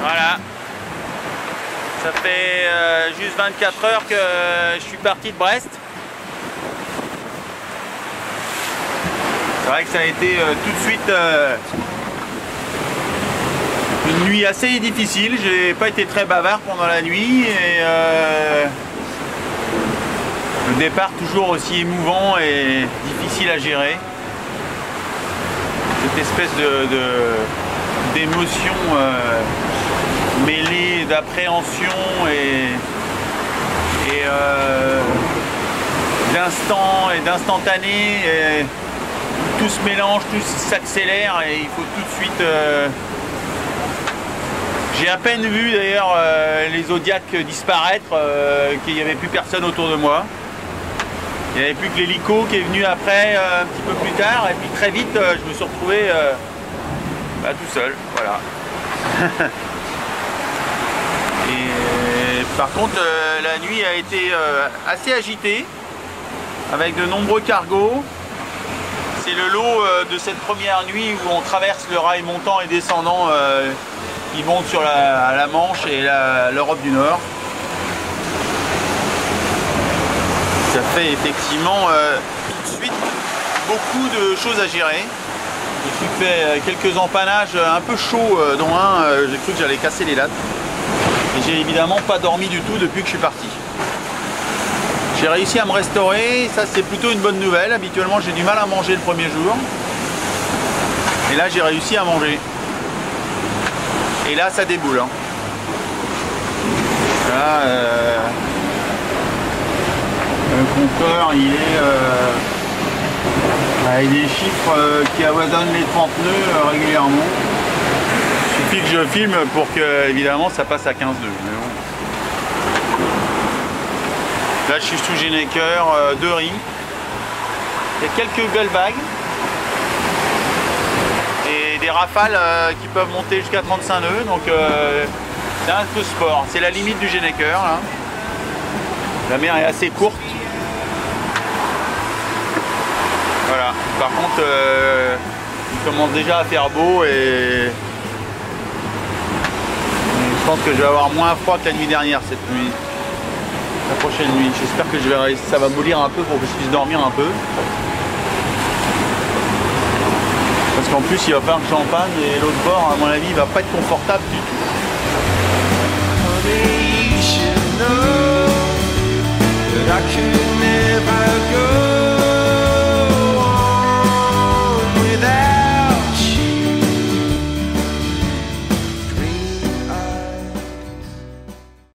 Voilà. Ça fait juste 24 heures que je suis parti de Brest. C'est vrai que ça a été tout de suite une nuit assez difficile. J'ai pas été très bavard pendant la nuit et le départ toujours aussi émouvant et difficile à gérer. Cette espèce d'émotion mêlée d'appréhension et d'instant et d'instantané. Tout se mélange, tout s'accélère et il faut tout de suite... J'ai à peine vu d'ailleurs les Zodiacs disparaître, qu'il n'y avait plus personne autour de moi. Il n'y avait plus que l'hélico qui est venu après, un petit peu plus tard, et puis très vite je me suis retrouvé tout seul, voilà. Et par contre la nuit a été assez agitée, avec de nombreux cargos. C'est le lot de cette première nuit où on traverse le rail montant et descendant qui monte sur la Manche et l'Europe du Nord. Ça fait effectivement tout de suite beaucoup de choses à gérer. Je me suis fait quelques empannages un peu chauds, dont un, j'ai cru que j'allais casser les lattes. Et j'ai évidemment pas dormi du tout depuis que je suis parti. J'ai réussi à me restaurer, ça c'est plutôt une bonne nouvelle. Habituellement j'ai du mal à manger le premier jour. Et là j'ai réussi à manger. Et là ça déboule. Hein. Là, le compteur il est avec des chiffres qui avoisinent les 30 nœuds régulièrement. Il suffit que je filme pour que évidemment ça passe à 15 nœuds. Mais bon. Là je suis sous Gennaker, 2 rings. Il y a quelques belles vagues. Et des rafales qui peuvent monter jusqu'à 35 nœuds. Donc c'est un peu sport. C'est la limite du Gennaker. Là. La mer est assez courte. Voilà. Par contre, il commence déjà à faire beau et je pense que je vais avoir moins froid que la nuit dernière cette nuit. La prochaine nuit. J'espère que je vais réussir. Ça va bouillir un peu pour que je puisse dormir un peu. Parce qu'en plus il va faire le champagne et l'autre bord à mon avis il va pas être confortable du tout. I could never go.